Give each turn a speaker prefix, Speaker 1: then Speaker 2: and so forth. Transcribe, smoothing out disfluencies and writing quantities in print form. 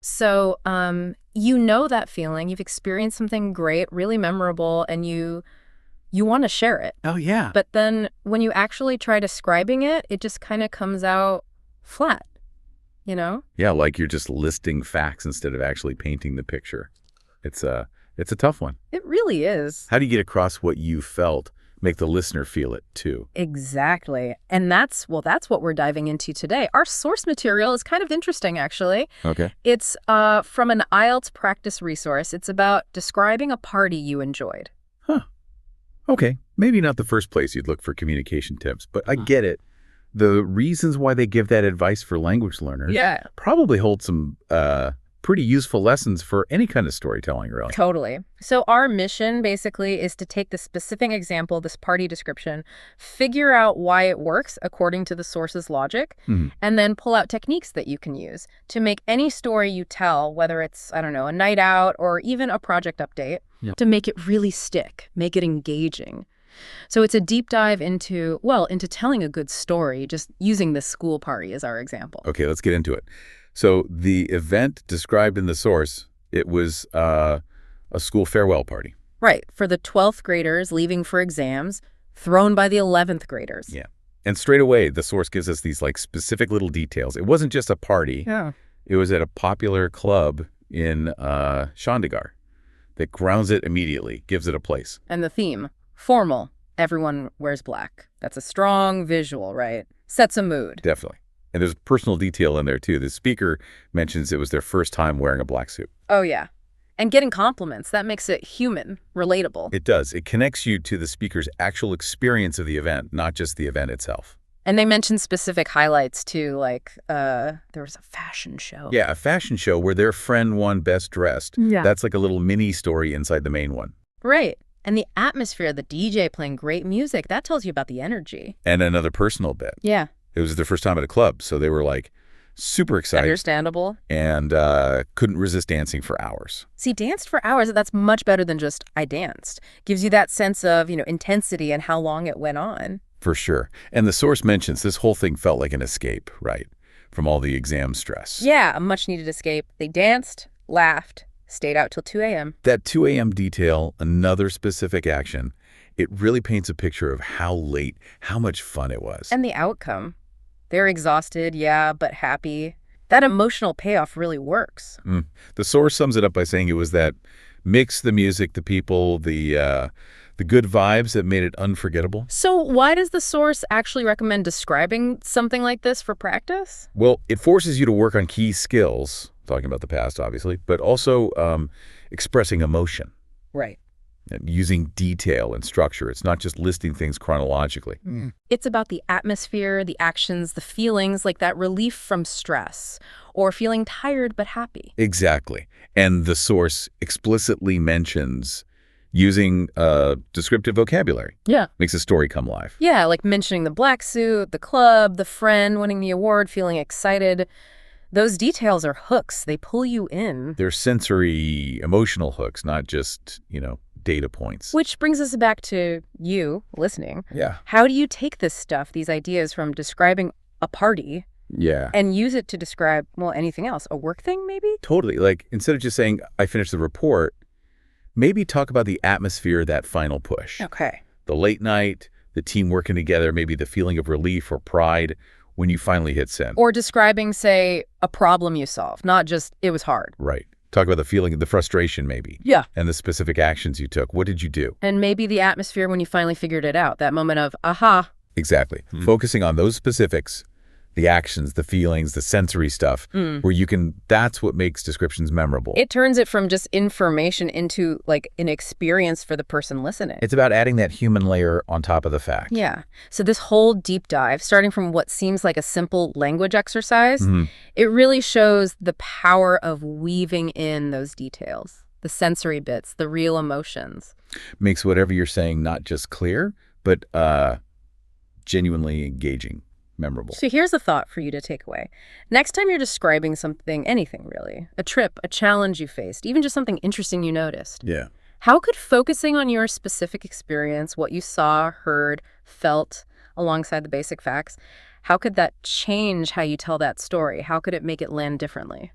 Speaker 1: So, you know that feeling. You've experienced something great, really memorable, and you want to share it.
Speaker 2: Oh, yeah.
Speaker 1: But then when you actually try describing it, it just kind of comes out flat, you know?
Speaker 2: Yeah, like you're just listing facts instead of actually painting the picture. It's a tough one.
Speaker 1: It really is.
Speaker 2: How do you get across what you felt, make the listener feel it too?
Speaker 1: Exactly. And that's what we're diving into today. Our source material is kind of interesting, actually.
Speaker 2: Okay.
Speaker 1: It's from an IELTS practice resource. It's about describing a party you enjoyed.
Speaker 2: Huh. Okay. Maybe not the first place you'd look for communication tips, but I get it. The reasons why they give that advice for language learners probably hold some pretty useful lessons for any kind of storytelling, really.
Speaker 1: Totally. So our mission basically is to take the specific example, this party description, figure out why it works according to the source's logic, and then pull out techniques that you can use to make any story you tell, whether it's, I don't know, a night out or even a project update, to make it really stick, make it engaging. So it's a deep dive into telling a good story, just using this school party as our example.
Speaker 2: Okay, let's get into it. So the event described in the source, it was a school farewell party.
Speaker 1: Right, for the 12th graders leaving for exams, thrown by the 11th graders.
Speaker 2: Yeah. And straight away, the source gives us these like specific little details. It wasn't just a party.
Speaker 1: Yeah.
Speaker 2: It was at a popular club in Chandigarh that grounds it immediately, gives it a place.
Speaker 1: And the theme, formal, everyone wears black. That's a strong visual, right? Sets a mood.
Speaker 2: Definitely. And there's personal detail in there, too. The speaker mentions it was their first time wearing a black suit.
Speaker 1: Oh, yeah. And getting compliments, that makes it human, relatable.
Speaker 2: It does. It connects you to the speaker's actual experience of the event, not just the event itself.
Speaker 1: And they mentioned specific highlights, too, like there was a fashion show.
Speaker 2: Yeah, a fashion show where their friend won Best Dressed.
Speaker 1: Yeah.
Speaker 2: That's like a little mini story inside the main one.
Speaker 1: Right. And the atmosphere, the DJ playing great music, that tells you about the energy.
Speaker 2: And another personal bit.
Speaker 1: Yeah.
Speaker 2: It was their first time at a club, so they were like super excited.
Speaker 1: Understandable.
Speaker 2: And couldn't resist dancing for hours.
Speaker 1: See, danced for hours, that's much better than just I danced. Gives you that sense of, intensity and how long it went on.
Speaker 2: For sure. And the source mentions this whole thing felt like an escape, right, from all the exam stress.
Speaker 1: Yeah, a much-needed escape. They danced, laughed, stayed out till 2 a.m.
Speaker 2: That 2 a.m. detail, another specific action, it really paints a picture of how late, how much fun it was.
Speaker 1: And the outcome. They're exhausted, yeah, but happy. That emotional payoff really works.
Speaker 2: The source sums it up by saying it was that mix, the music, the people, the good vibes that made it unforgettable.
Speaker 1: So why does the source actually recommend describing something like this for practice?
Speaker 2: Well, it forces you to work on key skills, talking about the past, obviously, but also expressing emotion.
Speaker 1: Right.
Speaker 2: Using detail and structure. It's not just listing things chronologically.
Speaker 1: It's about the atmosphere, the actions, the feelings, like that relief from stress or feeling tired but happy.
Speaker 2: Exactly. And the source explicitly mentions using descriptive vocabulary.
Speaker 1: Yeah.
Speaker 2: Makes a story come alive.
Speaker 1: Yeah, like mentioning the black suit, the club, the friend winning the award, feeling excited. Those details are hooks. They pull you in.
Speaker 2: They're sensory, emotional hooks, not just, data points.
Speaker 1: Which brings us back to you listening.
Speaker 2: Yeah.
Speaker 1: How do you take this stuff, these ideas from describing a party, and use it to describe, anything else? A work thing, maybe?
Speaker 2: Totally. Like, instead of just saying, I finished the report, maybe talk about the atmosphere, that final push.
Speaker 1: Okay.
Speaker 2: The late night, the team working together, maybe the feeling of relief or pride when you finally hit send.
Speaker 1: Or describing, say, a problem you solved, not just it was hard.
Speaker 2: Right. Talk about the feeling, the frustration maybe.
Speaker 1: Yeah.
Speaker 2: And the specific actions you took. What did you do?
Speaker 1: And maybe the atmosphere when you finally figured it out, that moment of, aha.
Speaker 2: Exactly. Focusing on those specifics, the actions, the feelings, the sensory stuff, where that's what makes descriptions memorable.
Speaker 1: It turns it from just information into like an experience for the person listening.
Speaker 2: It's about adding that human layer on top of the fact.
Speaker 1: Yeah. So this whole deep dive, starting from what seems like a simple language exercise, it really shows the power of weaving in those details, the sensory bits, the real emotions.
Speaker 2: Makes whatever you're saying not just clear, but genuinely engaging. Memorable.
Speaker 1: So here's a thought for you to take away. Next time you're describing something, anything really, a trip, a challenge you faced, even just something interesting you noticed.
Speaker 2: Yeah.
Speaker 1: How could focusing on your specific experience, what you saw, heard, felt, alongside the basic facts, how could that change how you tell that story? How could it make it land differently?